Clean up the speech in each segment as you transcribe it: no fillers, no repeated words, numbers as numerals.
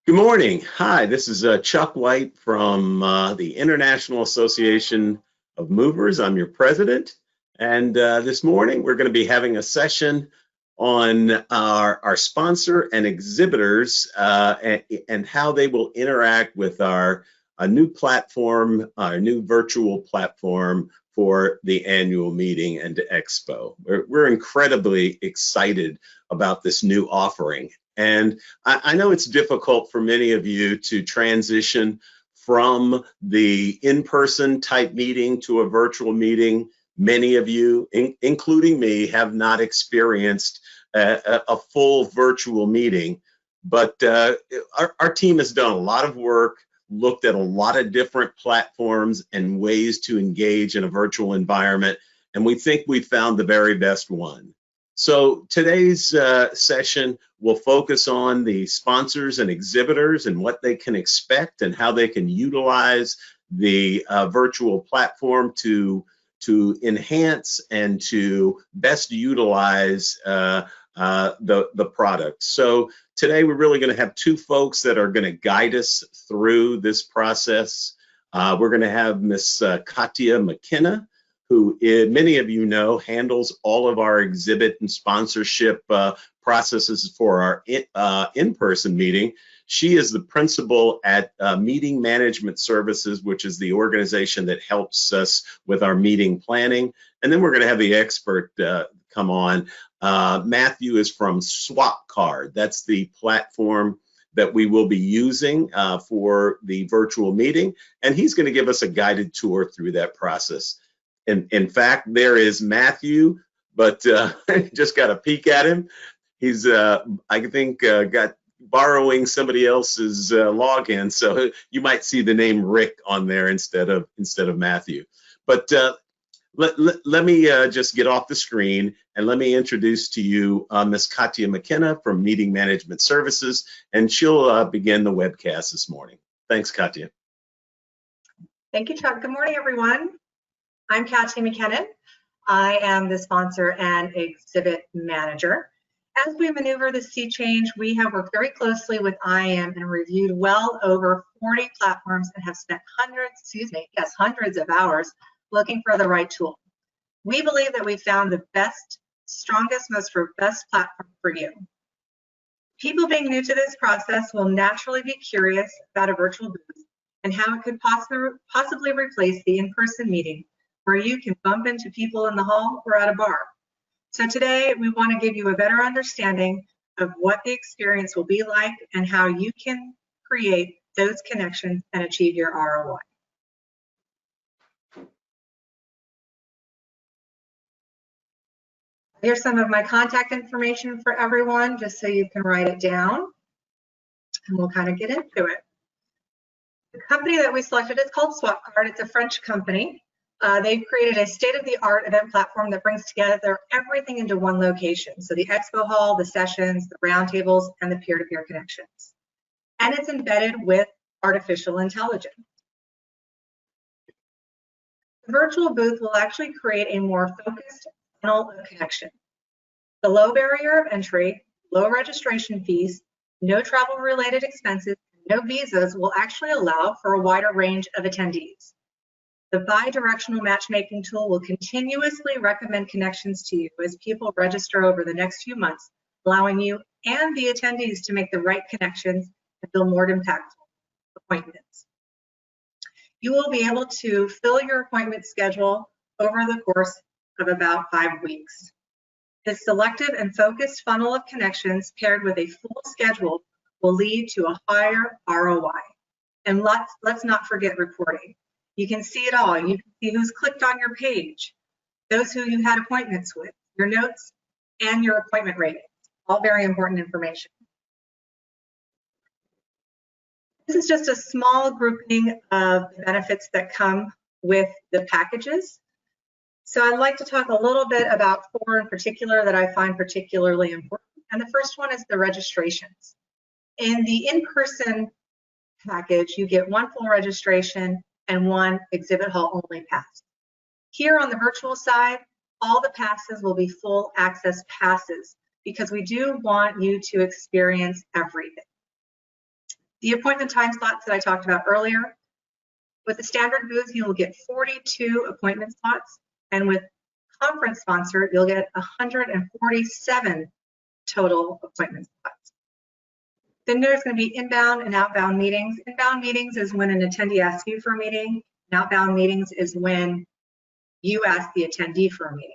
Good morning. Hi, this is Chuck White from the International Association of Movers. I'm your president. And this morning we're going to be having a session on our sponsor and exhibitors and how they will interact with our new platform, our new virtual platform for the annual meeting and expo. We're incredibly excited about this new offering. And I know it's difficult for many of you to transition from the in-person type meeting to a virtual meeting. Many of you, including me, have not experienced a full virtual meeting, but our team has done a lot of work, looked at a lot of different platforms and ways to engage in a virtual environment, and we think we found the very best one. So today's session will focus on the sponsors and exhibitors and what they can expect and how they can utilize the virtual platform to enhance and to best utilize the product. So today we're really going to have two folks that are going to guide us through this process. We're going to have Miss Katya Mckinnon, who many of you know handles all of our exhibit and sponsorship processes for our in-person meeting. She is the principal at Meeting Management Services, which is the organization that helps us with our meeting planning. And then we're going to have the expert come on. Matthew is from SwapCard. That's the platform that we will be using for the virtual meeting. And he's going to give us a guided tour through that process. In fact, there is Matthew, but just got a peek at him. He's, I think, got borrowing somebody else's login, so you might see the name Rick on there instead of Matthew. But let me just get off the screen and let me introduce to you Miss Katya Mckinnon from Meeting Management Services, and she'll begin the webcast this morning. Thanks, Katya. Thank you, Chuck. Good morning, everyone. I'm Katya Mckinnon. I am the sponsor and exhibit manager. As we maneuver the sea change, we have worked very closely with IAM and reviewed well over 40 platforms and have spent hundreds of hours looking for the right tool. We believe that we found the best, strongest, most robust platform for you. People being new to this process will naturally be curious about a virtual booth and how it could possibly replace the in-person meeting, where you can bump into people in the hall or at a bar. So today we want to give you a better understanding of what the experience will be like and how you can create those connections and achieve your ROI. Here's some of my contact information for everyone, just so you can write it down, and we'll kind of get into it. The company that we selected is called SwapCard. It's a French company. They've created a state-of-the-art event platform that brings together everything into one location. So the expo hall, the sessions, the roundtables, and the peer-to-peer connections. And it's embedded with artificial intelligence. The virtual booth will actually create a more focused funnel of connection. The low barrier of entry, low registration fees, no travel-related expenses, no visas will actually allow for a wider range of attendees. The bi-directional matchmaking tool will continuously recommend connections to you as people register over the next few months, allowing you and the attendees to make the right connections and build more impactful appointments. You will be able to fill your appointment schedule over the course of about 5 weeks. This selective and focused funnel of connections paired with a full schedule will lead to a higher ROI. And let's not forget reporting. You can see it all. You can see who's clicked on your page, those who you had appointments with, your notes, and your appointment ratings. All very important information. This is just a small grouping of the benefits that come with the packages. So I'd like to talk a little bit about 4 in particular that I find particularly important. And the first one is the registrations. In the in-person package, you get 1 full registration and 1 exhibit hall only pass. Here on the virtual side, all the passes will be full access passes because we do want you to experience everything. the appointment time slots that I talked about earlier. With the standard booth, you will get 42 appointment slots, and with conference sponsor, you'll get 147 total appointment slots. Then there's going to be inbound and outbound meetings. Inbound meetings is when an attendee asks you for a meeting. And outbound meetings is when you ask the attendee for a meeting.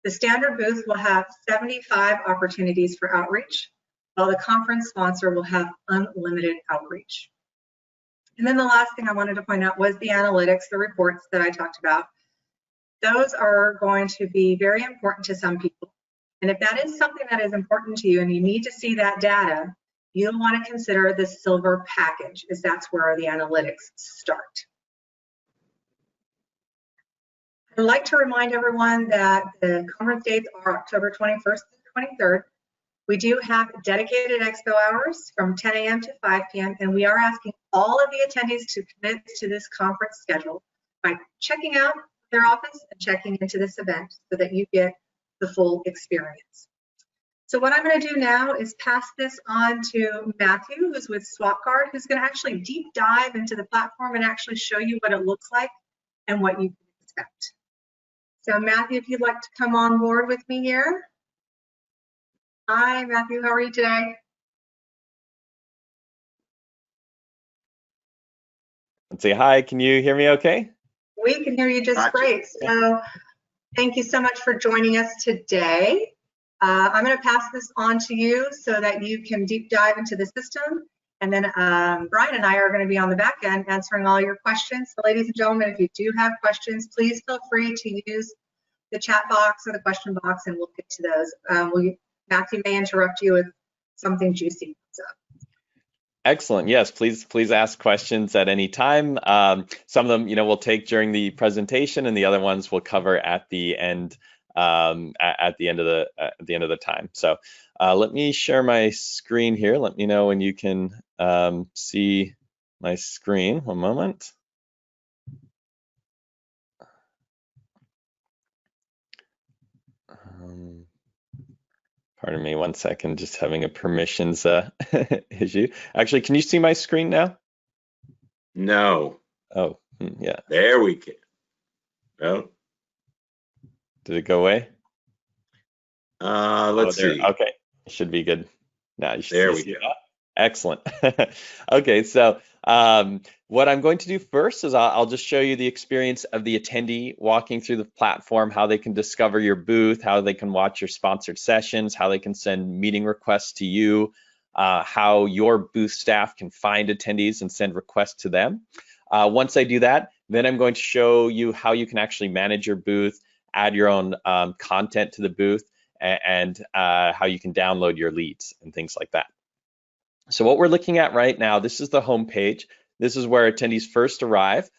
The standard booth will have 75 opportunities for outreach, while the conference sponsor will have unlimited outreach. And then the last thing I wanted to point out was the analytics, the reports that I talked about. Those are going to be very important to some people. And if that is something that is important to you and you need to see that data, you'll want to consider the silver package, as that's where the analytics start. I'd like to remind everyone that the conference dates are October 21st to 23rd. We do have dedicated expo hours from 10 a.m. to 5 p.m. and we are asking all of the attendees to commit to this conference schedule by checking out their office and checking into this event so that you get the full experience. So what I'm going to do now is pass this on to Matthew, who's with SwapCard, who's going to actually deep dive into the platform and actually show you what it looks like and what you can expect. So Matthew, if you'd like to come on board with me here. Hi, Matthew, how are you today? Let's say hi, can you hear me okay? We can hear you just great. So thank you so much for joining us today. I'm going to pass this on to you so that you can deep dive into the system. And then Brian and I are going to be on the back end answering all your questions. So ladies and gentlemen, if you do have questions, please feel free to use the chat box or the question box and we'll get to those. Matthew may interrupt you with something juicy. So. Excellent. Yes, please ask questions at any time. Some of them, we'll take during the presentation, and the other ones we'll cover at the end. At the end of the time. So let me share my screen here. Let me know when you can see my screen. One moment. Pardon me 1 second, just having a permissions issue. Actually, can you see my screen now? No. Oh, yeah. There we go. Oh. Did it go away? Let's see. Okay, it should be good. Now you should there we go. That. Excellent. Okay, so what I'm going to do first is I'll just show you the experience of the attendee walking through the platform, how they can discover your booth, how they can watch your sponsored sessions, how they can send meeting requests to you, how your booth staff can find attendees and send requests to them. Once I do that, then I'm going to show you how you can actually manage your booth, add your own content to the booth, and how you can download your leads and things like that. So what we're looking at right now, this is the home page. This is where attendees first arrive.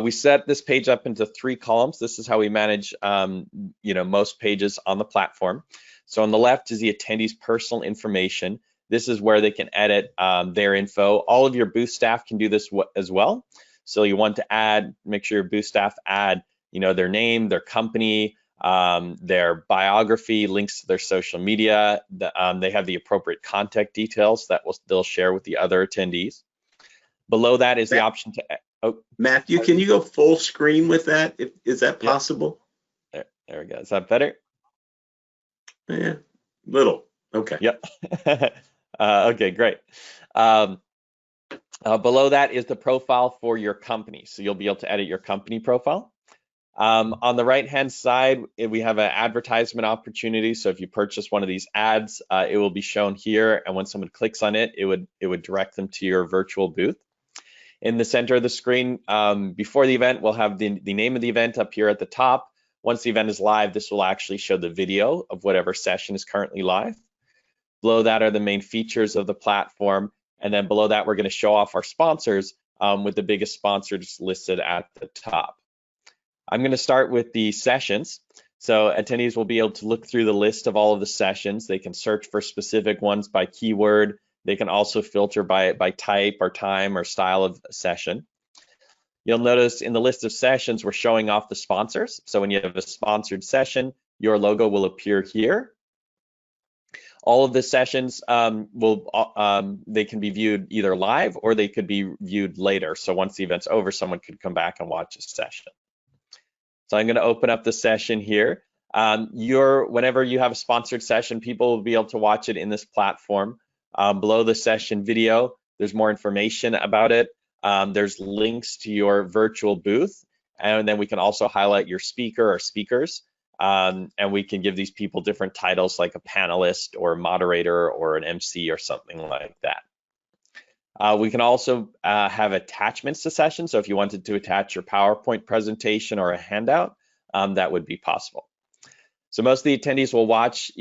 We set this page up into 3 columns. This is how we manage most pages on the platform. So on the left is the attendee's personal information. This is where they can edit their info. All of your booth staff can do this as well. So you want to make sure your booth staff add their name, their company, their biography, links to their social media. They have the appropriate contact details that they'll share with the other attendees. Below that is the option to. Matthew, can you go full screen with that? Is that possible? There we go. Is that better? Yeah, little. Okay. Yep. Okay, great. Below that is the profile for your company. So you'll be able to edit your company profile. On the right-hand side, we have an advertisement opportunity. So if you purchase one of these ads, it will be shown here. And when someone clicks on it, it would direct them to your virtual booth. In the center of the screen, before the event, we'll have the name of the event up here at the top. Once the event is live, this will actually show the video of whatever session is currently live. Below that are the main features of the platform. And then below that, we're going to show off our sponsors with the biggest sponsors listed at the top. I'm going to start with the sessions. So attendees will be able to look through the list of all of the sessions. They can search for specific ones by keyword. They can also filter by type or time or style of session. You'll notice in the list of sessions, we're showing off the sponsors. So when you have a sponsored session, your logo will appear here. All of the sessions they can be viewed either live or they could be viewed later. So once the event's over, someone could come back and watch a session. So I'm going to open up the session here. Whenever you have a sponsored session, people will be able to watch it in this platform. Below the session video, there's more information about it. There's links to your virtual booth, and then we can also highlight your speaker or speakers. And we can give these people different titles like a panelist or a moderator or an MC or something like that. We can also have attachments to sessions. So if you wanted to attach your PowerPoint presentation or a handout, that would be possible. So most of the attendees will watch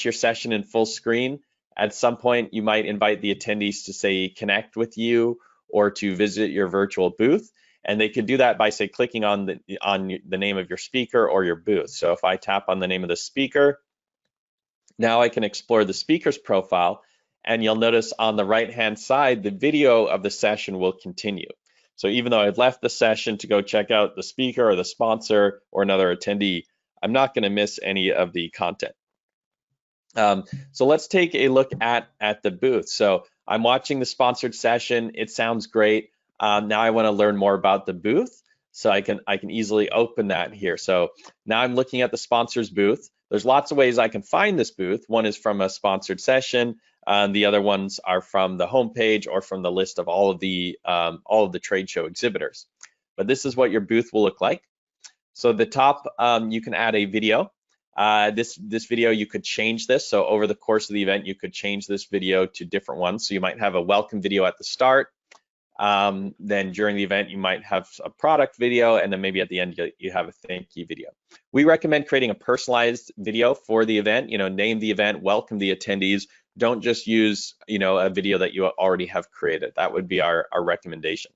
your session in full screen. At some point, you might invite the attendees to say connect with you or to visit your virtual booth. And they could do that by, say, clicking on the name of your speaker or your booth. So if I tap on the name of the speaker, now I can explore the speaker's profile, and you'll notice on the right-hand side, the video of the session will continue. So even though I'd left the session to go check out the speaker or the sponsor or another attendee, I'm not going to miss any of the content. So let's take a look at the booth. So I'm watching the sponsored session. It sounds great. Now I want to learn more about the booth, so I can easily open that here. So now I'm looking at the sponsor's booth. There's lots of ways I can find this booth. One is from a sponsored session. The other ones are from the homepage or from the list of all of the trade show exhibitors. But this is what your booth will look like. So at the top, you can add a video. This video, you could change this. So over the course of the event, you could change this video to different ones. So you might have a welcome video at the start. Then during the event, you might have a product video, and then maybe at the end, you have a thank you video. We recommend creating a personalized video for the event, name the event, welcome the attendees. Don't just use, a video that you already have created. That would be our recommendation.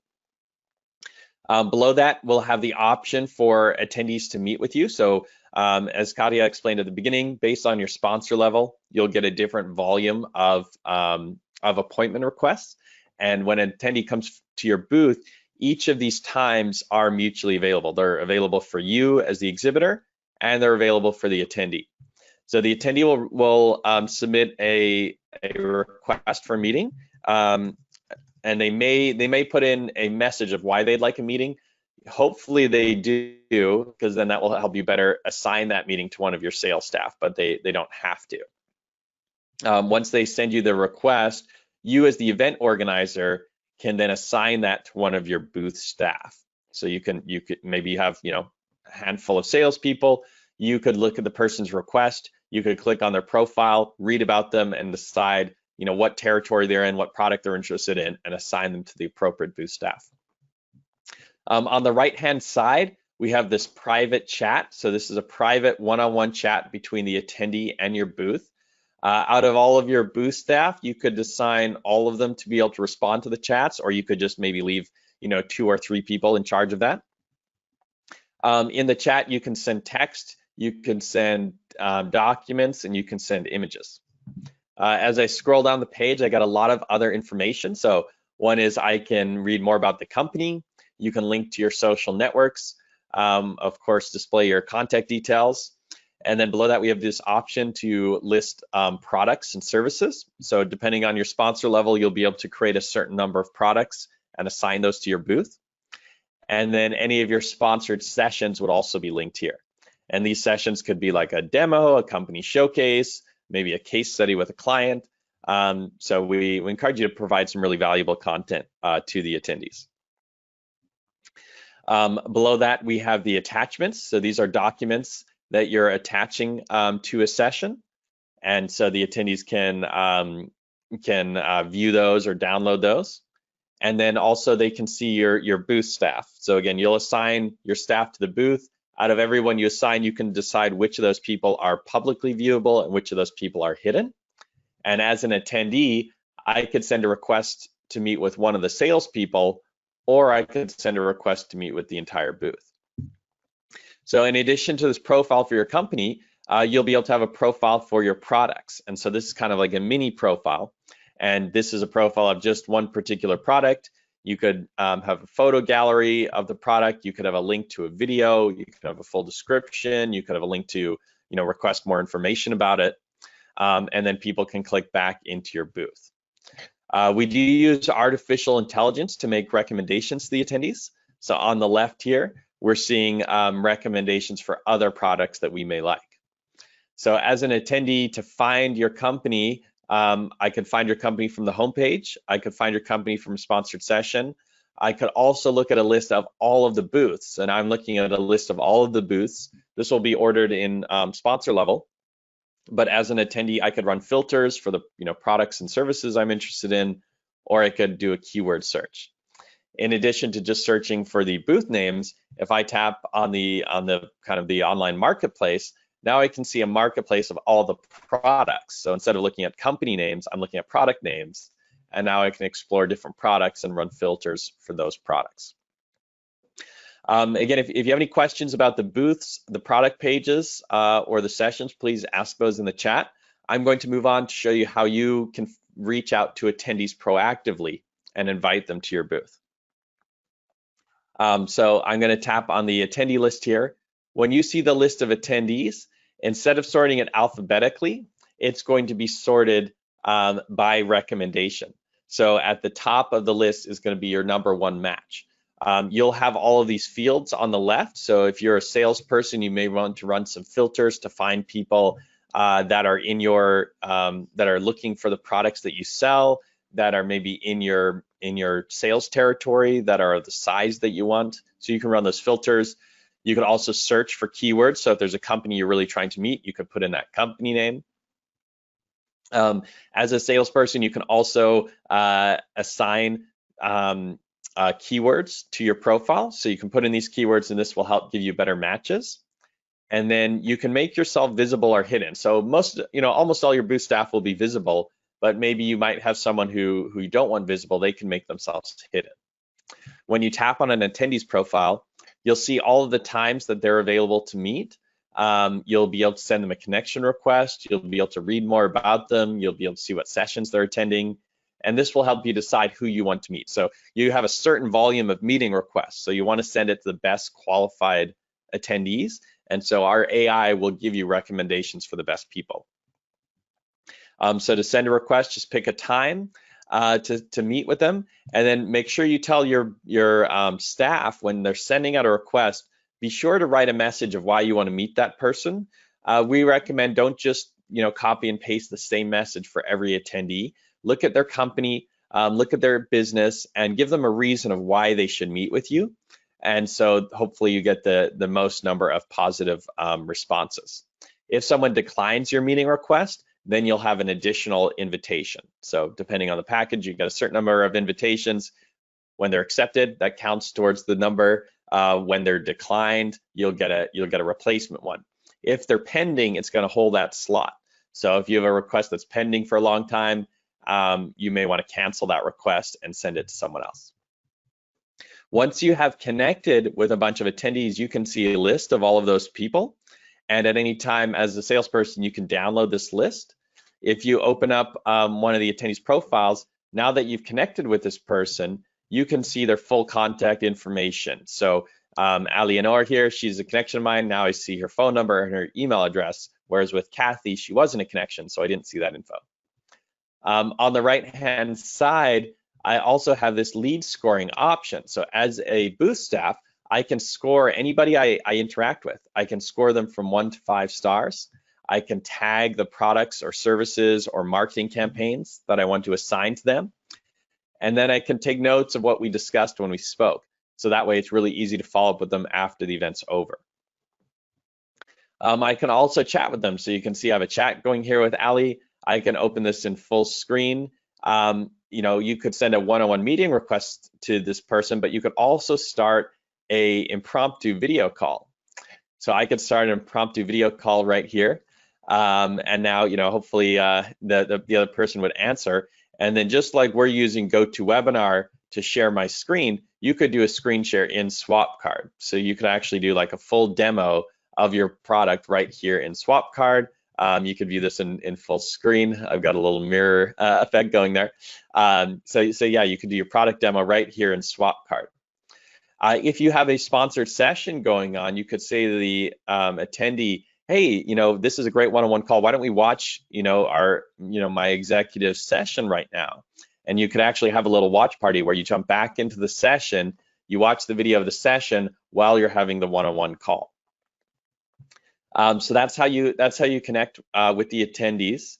Below that, we'll have the option for attendees to meet with you. So as Katia explained at the beginning, based on your sponsor level, you'll get a different volume of appointment requests. And when an attendee comes to your booth, each of these times are mutually available. They're available for you as the exhibitor, and they're available for the attendee. So the attendee will submit a request for a meeting, and they may put in a message of why they'd like a meeting. Hopefully they do, because then that will help you better assign that meeting to one of your sales staff, but they don't have to. Once they send you the request, you as the event organizer can then assign that to one of your booth staff. So you could maybe have a handful of salespeople. You could look at the person's request. You could click on their profile, read about them, and decide what territory they're in, what product they're interested in, and assign them to the appropriate booth staff. On the right-hand side, we have this private chat. So this is a private one-on-one chat between the attendee and your booth. Out of all of your booth staff, you could assign all of them to be able to respond to the chats, or you could just maybe leave 2 or 3 people in charge of that. In the chat, you can send text, you can send documents, and you can send images. As I scroll down the page, I got a lot of other information. So one is I can read more about the company. You can link to your social networks, of course, display your contact details. And then below that, we have this option to list products and services. So depending on your sponsor level, you'll be able to create a certain number of products and assign those to your booth. And then any of your sponsored sessions would also be linked here. And these sessions could be like a demo, a company showcase, maybe a case study with a client. So we encourage you to provide some really valuable content to the attendees. Below that, we have the attachments. So these are documents that you're attaching to a session. And so the attendees can view those or download those. And then also they can see your booth staff. So again, you'll assign your staff to the booth. Out of everyone you assign, you can decide which of those people are publicly viewable and which of those people are hidden. And as an attendee, I could send a request to meet with one of the salespeople, or I could send a request to meet with the entire booth. So in addition to this profile for your company, you'll be able to have a profile for your products. And so this is kind of like a mini profile. And this is a profile of just one particular product. You could have a photo gallery of the product. You could have a link to a video. You could have a full description. You could have a link to, request more information about it. and then people can click back into your booth. We do use artificial intelligence to make recommendations to the attendees. So on the left here, we're seeing recommendations for other products that we may like. So as an attendee, to find your company, I could find your company from the homepage. I could find your company from a sponsored session. I could also look at a list of all of the booths, and I'm looking at a list of all of the booths. This will be ordered in sponsor level, but as an attendee, I could run filters for the products and services I'm interested in, or I could do a keyword search. In addition to just searching for the booth names, if I tap on the kind of the online marketplace, now I can see a marketplace of all the products. So instead of looking at company names, I'm looking at product names, and now I can explore different products and run filters for those products. Again, if you have any questions about the booths, the product pages, or the sessions, please ask those in the chat. I'm going to move on to show you how you can reach out to attendees proactively and invite them to your booth. So I'm going to tap on the attendee list here. When you see the list of attendees, instead of sorting it alphabetically, it's going to be sorted by recommendation. So at the top of the list is going to be your #1 match. You'll have all of these fields on the left. So if you're a salesperson, you may want to run some filters to find people that are in your that are looking for the products that you sell, that are maybe in your sales territory, that are the size that you want. So you can run those filters. You can also search for keywords. So if there's a company you're really trying to meet, you could put in that company name. As a salesperson, you can also assign keywords to your profile. So you can put in these keywords, and this will help give you better matches. And then you can make yourself visible or hidden. So almost all your booth staff will be visible, but maybe you might have someone who you don't want visible. They can make themselves hidden. When you tap on an attendee's profile, you'll see all of the times that they're available to meet. You'll be able to send them a connection request. You'll be able to read more about them. You'll be able to see what sessions they're attending. And this will help you decide who you want to meet. So you have a certain volume of meeting requests. So you want to send it to the best qualified attendees. And so our AI will give you recommendations for the best people. So to send a request, just pick a time to meet with them, and then make sure you tell your staff when they're sending out a request, be sure to write a message of why you want to meet that person. We recommend don't just copy and paste the same message for every attendee. Look at their company, look at their business, and give them a reason of why they should meet with you. And so hopefully you get the most number of positive responses. If someone declines your meeting request, then you'll have an additional invitation. So depending on the package, you get a certain number of invitations. When they're accepted, that counts towards the number. When they're declined, you'll get a replacement one. If they're pending, it's going to hold that slot. So if you have a request that's pending for a long time, you may want to cancel that request and send it to someone else. Once you have connected with a bunch of attendees, you can see a list of all of those people. And at any time as a salesperson, you can download this list. If you open up one of the attendees' profiles, now that you've connected with this person, you can see their full contact information. So Alienor here, she's a connection of mine. Now I see her phone number and her email address, whereas with Kathy, she wasn't a connection, so I didn't see that info. On the right-hand side, I also have this lead scoring option. So as a booth staff, I can score anybody I interact with. I can score them from 1 to 5 stars. I can tag the products or services or marketing campaigns that I want to assign to them. And then I can take notes of what we discussed when we spoke. So that way it's really easy to follow up with them after the event's over. I can also chat with them. So you can see I have a chat going here with Ali. I can open this in full screen. You could send a one-on-one meeting request to this person, but you could also start a impromptu video call. So I could start an impromptu video call right here. And now, hopefully the other person would answer. And then just like we're using GoToWebinar to share my screen, you could do a screen share in SwapCard. So you could actually do like a full demo of your product right here in SwapCard. You could view this in full screen. I've got a little mirror effect going there. So yeah, you could do your product demo right here in SwapCard. If you have a sponsored session going on, you could say to the attendee, hey, this is a great one-on-one call. Why don't we watch, my executive session right now? And you could actually have a little watch party where you jump back into the session, you watch the video of the session while you're having the one-on-one call. So that's how you connect with the attendees.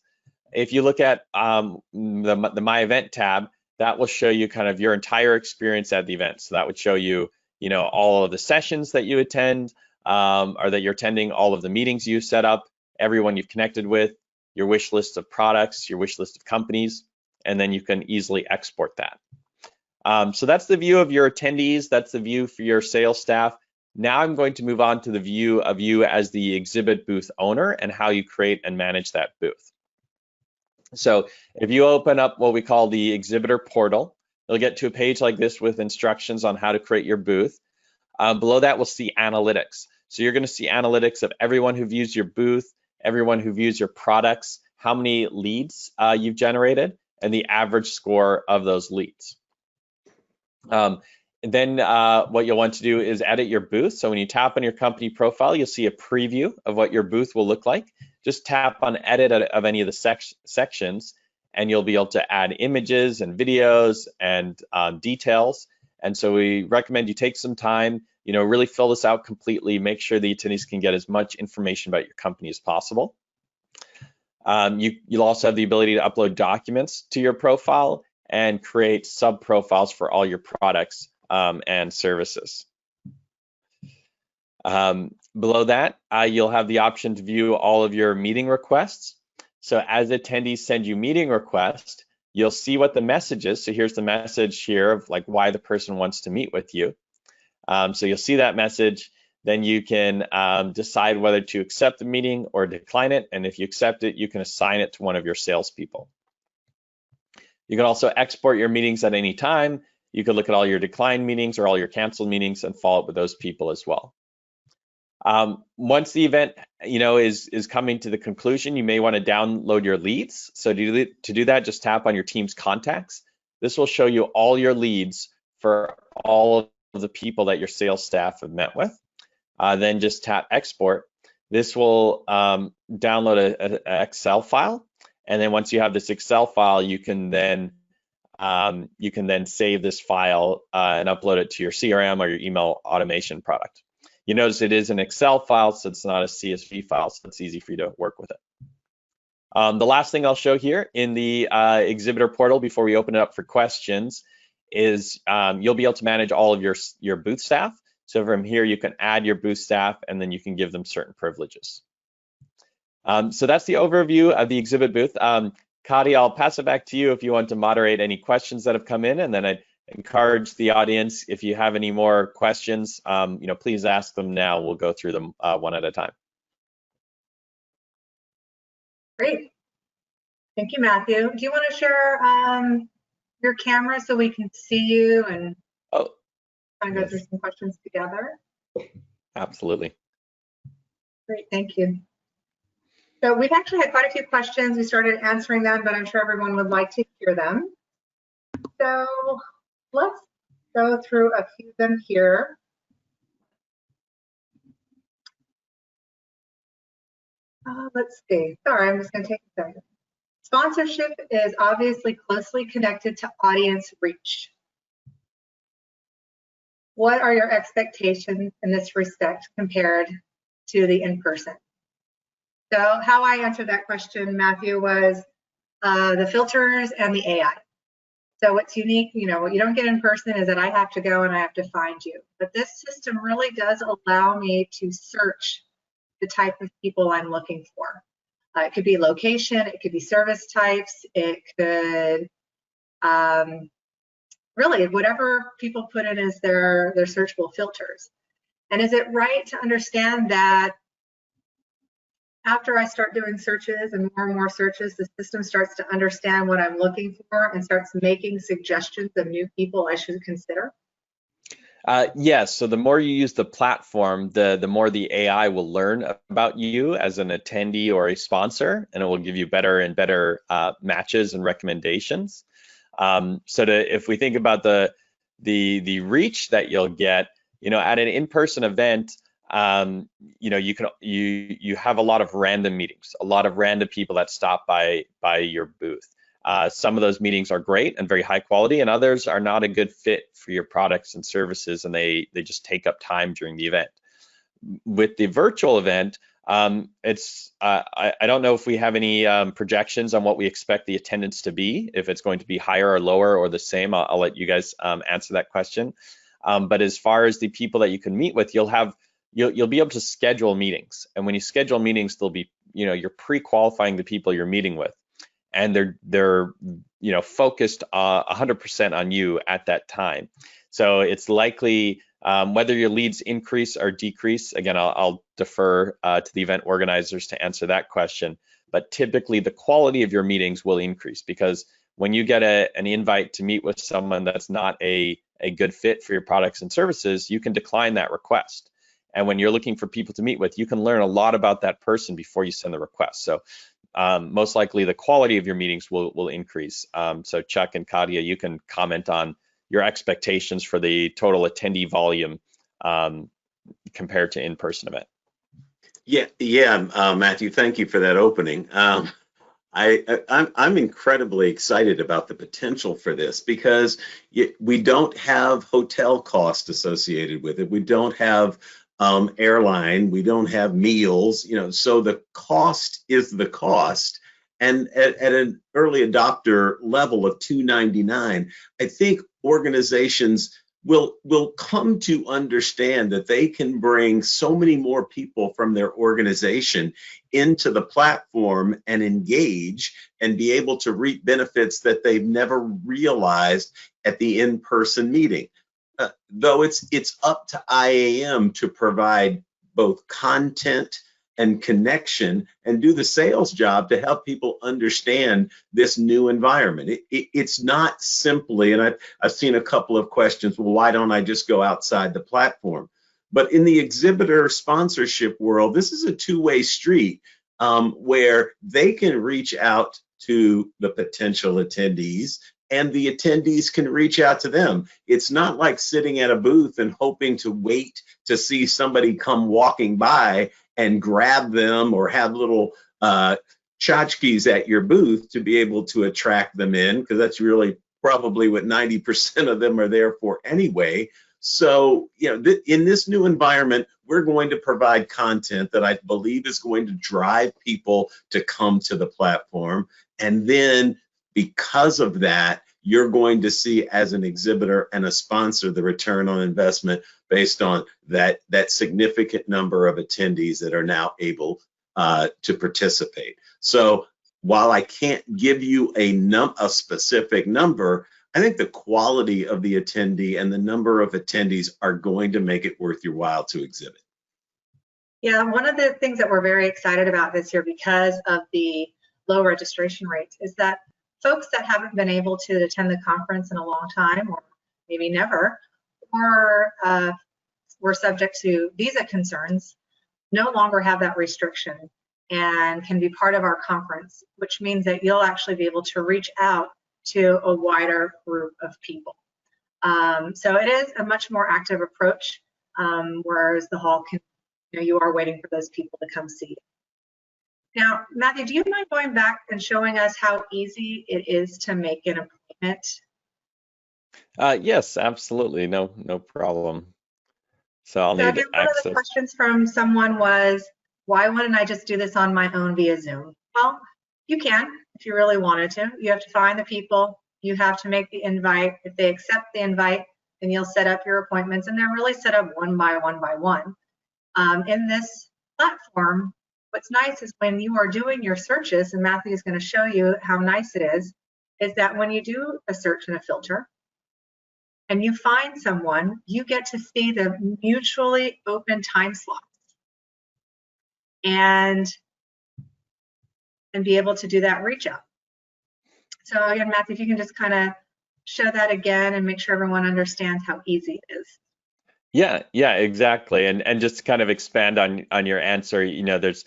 If you look at the My Event tab, that will show you kind of your entire experience at the event. So that would show you, all of the sessions that you attend, or that you're attending, all of the meetings you set up, everyone you've connected with, your wish list of products, your wish list of companies, and then you can easily export that. So that's the view of your attendees. That's the view for your sales staff. Now I'm going to move on to the view of you as the exhibit booth owner and how you create and manage that booth. So if you open up what we call the exhibitor portal, you'll get to a page like this with instructions on how to create your booth. Below that, we'll see analytics. So you're going to see analytics of everyone who views your booth, everyone who views your products, how many leads you've generated, and the average score of those leads. Then what you'll want to do is edit your booth. So when you tap on your company profile, you'll see a preview of what your booth will look like. Just tap on edit of any of the sections, and you'll be able to add images and videos and details. And so we recommend you take some time, really fill this out completely, make sure the attendees can get as much information about your company as possible. You'll also have the ability to upload documents to your profile and create sub-profiles for all your products and services. Below that, you'll have the option to view all of your meeting requests. So as attendees send you meeting requests, you'll see what the message is. So here's the message here of like why the person wants to meet with you. So you'll see that message. Then you can decide whether to accept the meeting or decline it. And if you accept it, you can assign it to one of your salespeople. You can also export your meetings at any time. You could look at all your declined meetings or all your canceled meetings and follow up with those people as well. Once the event, is coming to the conclusion, you may want to download your leads. So to do that, just tap on your team's contacts. This will show you all your leads for all of the people that your sales staff have met with. Then just tap export. This will download an Excel file. And then once you have this Excel file, you can then save this file and upload it to your CRM or your email automation product. You notice it is an Excel file, so it's not a CSV file, so it's easy for you to work with it. The last thing I'll show here in the exhibitor portal before we open it up for questions is you'll be able to manage all of your booth staff. So from here, you can add your booth staff and then you can give them certain privileges. So that's the overview of the exhibit booth. Kadi, I'll pass it back to you if you want to moderate any questions that have come in, and then I'd encourage the audience, if you have any more questions, please ask them now. We'll go through them one at a time. Great. Thank you, Matthew. Do you want to share your camera so we can see you and kind of go through some questions together? Absolutely. Great, thank you. So we've actually had quite a few questions. We started answering them, but I'm sure everyone would like to hear them. So let's go through a few of them here. Let's see. Sorry, I'm just going to take a second. Sponsorship is obviously closely connected to audience reach. What are your expectations in this respect compared to the in-person? So how I answered that question, Matthew, was the filters and the AI. So what's unique, what you don't get in person is that I have to go and I have to find you. But this system really does allow me to search the type of people I'm looking for. It could be location, it could be service types, it could really whatever people put in as their searchable filters. And is it right to understand that after I start doing searches and more searches, the system starts to understand what I'm looking for and starts making suggestions of new people I should consider? Yes, so the more you use the platform, the more the AI will learn about you as an attendee or a sponsor, and it will give you better and better matches and recommendations. If we think about the reach that you'll get, at an in-person event, you know, you have a lot of random meetings, a lot of random people that stop by your booth. Some of those meetings are great and very high quality, and others are not a good fit for your products and services, and they just take up time during the event. With the virtual event, I don't know if we have any projections on what we expect the attendance to be, if it's going to be higher or lower or the same. I'll let you guys answer that question. But as far as the people that you can meet with, you'll be able to schedule meetings, and when you schedule meetings, they'll be, you know, you're pre-qualifying the people you're meeting with, and they're you know, focused 100% on you at that time. So it's likely whether your leads increase or decrease. Again, I'll defer to the event organizers to answer that question. But typically, the quality of your meetings will increase, because when you get an invite to meet with someone that's not a good fit for your products and services, you can decline that request. And when you're looking for people to meet with, you can learn a lot about that person before you send the request. So most likely the quality of your meetings will increase. So Chuck and Katia, you can comment on your expectations for the total attendee volume compared to in-person event. Yeah, Matthew, thank you for that opening. I'm incredibly excited about the potential for this, because we don't have hotel cost associated with it. We don't have airline, we don't have meals, you know, so the cost is the cost. And at an early adopter level of $299, I think organizations will come to understand that they can bring so many more people from their organization into the platform and engage and be able to reap benefits that they've never realized at the in-person meeting. Though it's up to IAM to provide both content and connection and do the sales job to help people understand this new environment. It's not simply, and I've seen a couple of questions, well, why don't I just go outside the platform? But in the exhibitor sponsorship world, this is a two-way street where they can reach out to the potential attendees, and the attendees can reach out to them. It's not like sitting at a booth and hoping to wait to see somebody come walking by and grab them, or have little tchotchkes at your booth to be able to attract them in, because that's really probably what 90% of them are there for anyway. So, you know, in this new environment, we're going to provide content that I believe is going to drive people to come to the platform. And then because of that, you're going to see, as an exhibitor and a sponsor, the return on investment based on that significant number of attendees that are now able to participate. So while I can't give you a specific number, I think the quality of the attendee and the number of attendees are going to make it worth your while to exhibit. Yeah, one of the things that we're very excited about this year, because of the low registration rates, is that folks that haven't been able to attend the conference in a long time, or maybe never, or were subject to visa concerns, no longer have that restriction and can be part of our conference, which means that you'll actually be able to reach out to a wider group of people. So it is a much more active approach, whereas the hall can, you know, you are waiting for those people to come see you. Now, Matthew, do you mind going back and showing us how easy it is to make an appointment? Yes, absolutely, no problem. So I'll need access. One of the questions from someone was, why wouldn't I just do this on my own via Zoom? Well, you can if you really wanted to. You have to find the people, you have to make the invite. If they accept the invite, then you'll set up your appointments, and they're really set up one by one. In this platform, what's nice is when you are doing your searches, and Matthew is going to show you how nice it is that when you do a search and a filter and you find someone, you get to see the mutually open time slots and be able to do that reach out. So again, Matthew, if you can just kind of show that again and make sure everyone understands how easy it is. Yeah, exactly. And just to kind of expand on your answer, you know, there's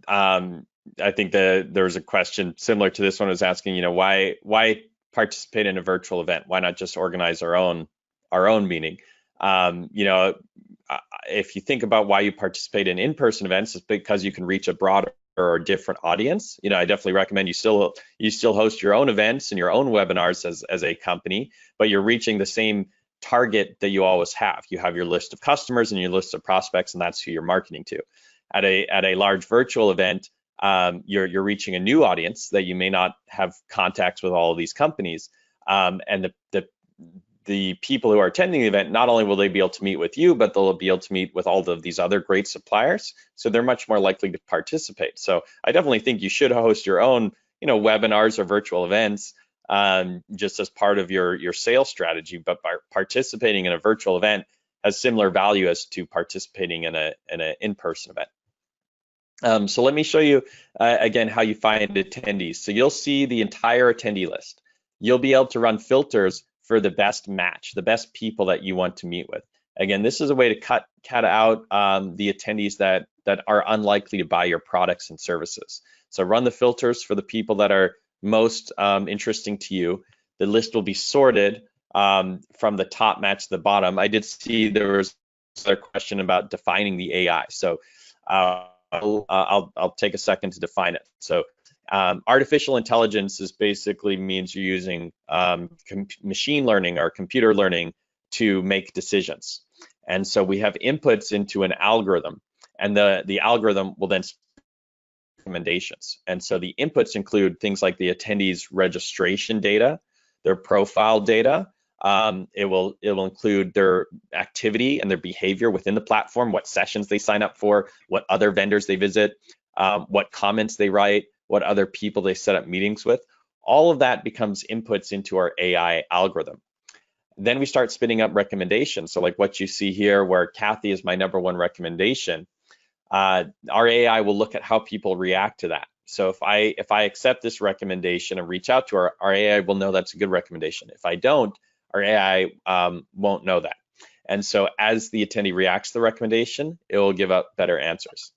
I think there was a question similar to this one, was asking, you know, why participate in a virtual event? Why not just organize our own meeting? You know, if you think about why you participate in in-person events, it's because you can reach a broader or different audience. I definitely recommend you still host your own events and your own webinars as a company, but you're reaching the same target that you always have. You have your list of customers and your list of prospects, and that's who you're marketing to. At a large virtual event, you're reaching a new audience that you may not have contacts with all of these companies, and the people who are attending the event, not only will they be able to meet with you, but they'll be able to meet with all of these other great suppliers. So they're much more likely to participate. So I definitely think you should host your own, webinars or virtual events, just as part of your sales strategy. But by participating in a virtual event has similar value as to participating in an in-person event. So let me show you again how you find attendees. So you'll see the entire attendee list. You'll be able to run filters for the best match, the best people that you want to meet with. Again, this is a way to cut out the attendees that are unlikely to buy your products and services. So run the filters for the people that are most interesting to you. The list will be sorted from the top match to the bottom. I did see there was a question about defining the AI. So I'll take a second to define it. So artificial intelligence basically means you're using machine learning or computer learning to make decisions. And so we have inputs into an algorithm, and the algorithm will then recommendations. And so the inputs include things like the attendees' registration data, their profile data. It will include their activity and their behavior within the platform, what sessions they sign up for, what other vendors they visit, what comments they write, what other people they set up meetings with. All of that becomes inputs into our AI algorithm. Then we start spinning up recommendations. So like what you see here, where Kathy is my #1 recommendation, our AI will look at how people react to that. So if I accept this recommendation and reach out to our AI will know that's a good recommendation. If I don't, our AI won't know that. And so as the attendee reacts to the recommendation, it will give out better answers.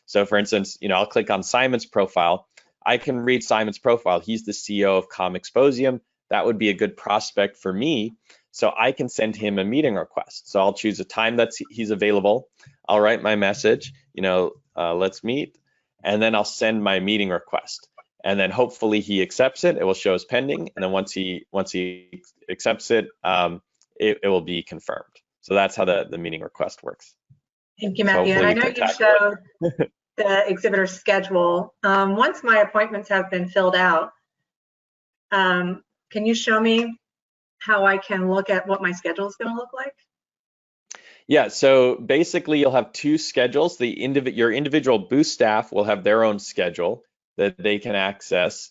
So for instance, I'll click on Simon's profile. I can read Simon's profile. He's the CEO of Comexposium. That would be a good prospect for me. So I can send him a meeting request. So I'll choose a time that he's available. I'll write my message, let's meet, and then I'll send my meeting request. And then hopefully he accepts it. It will show as pending. And then once he accepts it, it will be confirmed. So that's how the meeting request works. Thank you, Matthew. And I know you showed the exhibitor schedule. Once my appointments have been filled out, can you show me how I can look at what my schedule is going to look like? Yeah, so basically you'll have two schedules. Your individual booth staff will have their own schedule that they can access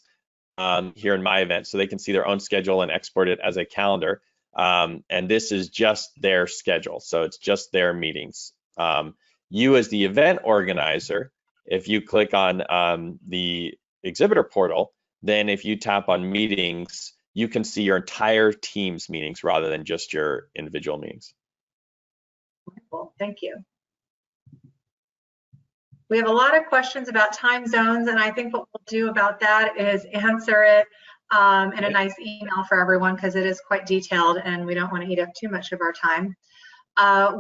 here in my event. So they can see their own schedule and export it as a calendar. And this is just their schedule. So it's just their meetings. You as the event organizer, if you click on the exhibitor portal, then if you tap on meetings, you can see your entire team's meetings rather than just your individual meetings. Wonderful, thank you. We have a lot of questions about time zones, and I think what we'll do about that is answer it in a nice email for everyone, because it is quite detailed and we don't want to eat up too much of our time.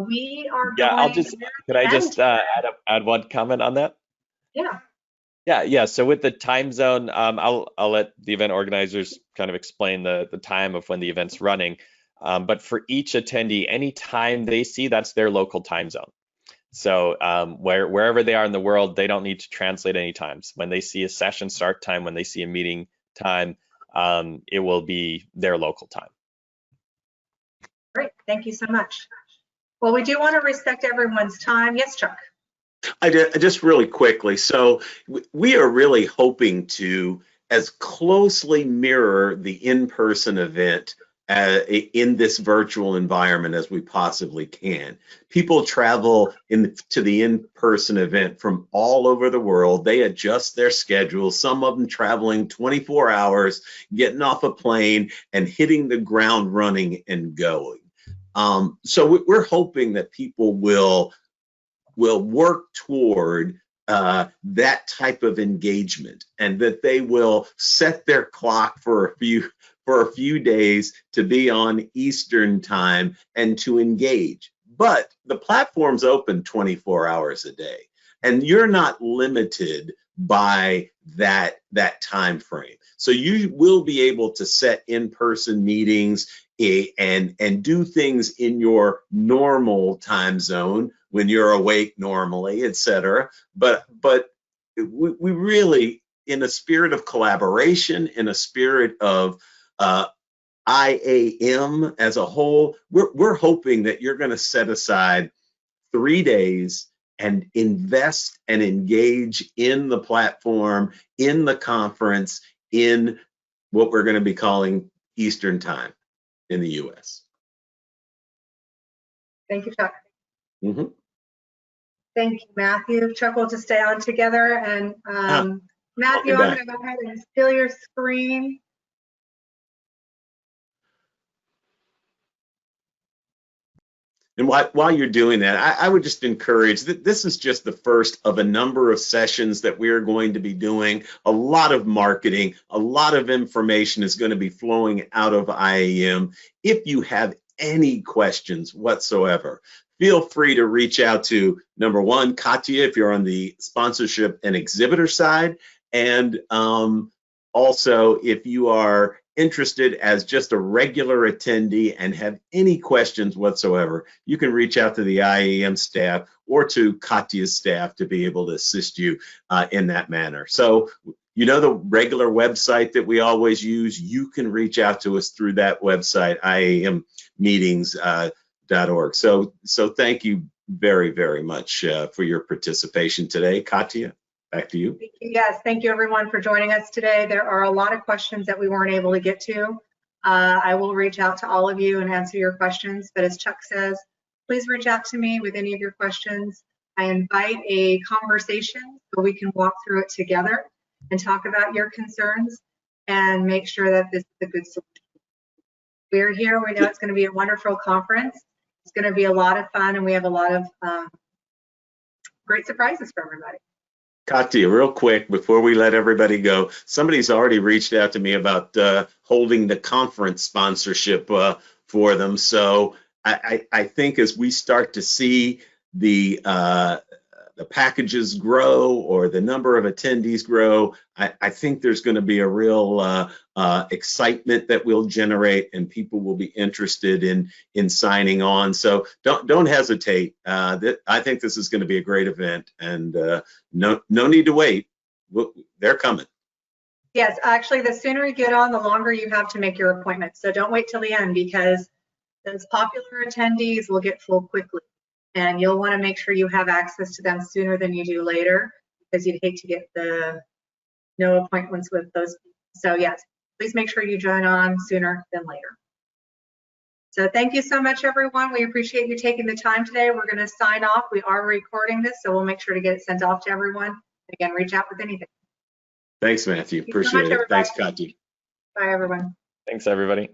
We are could I just add one comment on that? Yeah. So with the time zone, I'll let the event organizers kind of explain the time of when the event's running. But for each attendee, any time they see, that's their local time zone. So wherever they are in the world, they don't need to translate any times. When they see a session start time, when they see a meeting time, it will be their local time. Great, thank you so much. Well, we do want to respect everyone's time. Yes, Chuck. Just really quickly, so we are really hoping to as closely mirror the in-person event in this virtual environment as we possibly can. People travel to the in-person event from all over the world. They adjust their schedules, some of them traveling 24 hours, getting off a plane and hitting the ground running and going. So we're hoping that people will work toward that type of engagement, and that they will set their clock for a few days to be on Eastern time and to engage. but the platform's open 24 hours a day, and you're not limited by that time frame. So you will be able to set in-person meetings and do things in your normal time zone when you're awake normally, etc. But we really, in a spirit of collaboration, in a spirit of IAM as a whole, we're hoping that you're going to set aside 3 days and invest and engage in the platform, in the conference, in what we're going to be calling Eastern Time in the US. Thank you, Chuck. Mm-hmm. Thank you, Matthew. Chuck, we'll just stay on together. And Matthew, I'm going to go ahead and steal your screen. And while you're doing that, I would just encourage that this is just the first of a number of sessions that we are going to be doing. A lot of marketing, a lot of information is going to be flowing out of IAM. If you have any questions whatsoever, feel free to reach out to, number one, Katya, if you're on the sponsorship and exhibitor side, and also if you are interested as just a regular attendee and have any questions whatsoever, you can reach out to the IAM staff or to Katya's staff to be able to assist you in that manner. So, you know, the regular website that we always use, you can reach out to us through that website, IAMmeetings.org. So thank you very, very much for your participation today. Katya, back to you. Yes, thank you everyone for joining us today. There are a lot of questions that we weren't able to get to. I will reach out to all of you and answer your questions, but as Chuck says, please reach out to me with any of your questions. I invite a conversation so we can walk through it together and talk about your concerns and make sure that this is a good solution. We're here, we know it's going to be a wonderful conference. It's going to be a lot of fun, and we have a lot of great surprises for everybody. Katya, real quick, before we let everybody go, somebody's already reached out to me about holding the conference sponsorship for them. So I think as we start to see the packages grow or the number of attendees grow, I think there's going to be a real excitement that we'll generate, and people will be interested in signing on. So don't hesitate. I think this is going to be a great event, and no need to wait. They're coming. Yes, actually, the sooner you get on, the longer you have to make your appointment. So don't wait till the end, because those popular attendees will get full quickly. And you'll want to make sure you have access to them sooner than you do later, because you'd hate to get the no appointments with those people. So yes, please make sure you join on sooner than later. So thank you so much, everyone. We appreciate you taking the time today. We're going to sign off. We are recording this, so we'll make sure to get it sent off to everyone. Again, reach out with anything. Thanks, Matthew. Appreciate it. Thanks, Katya. Bye, everyone. Thanks, everybody.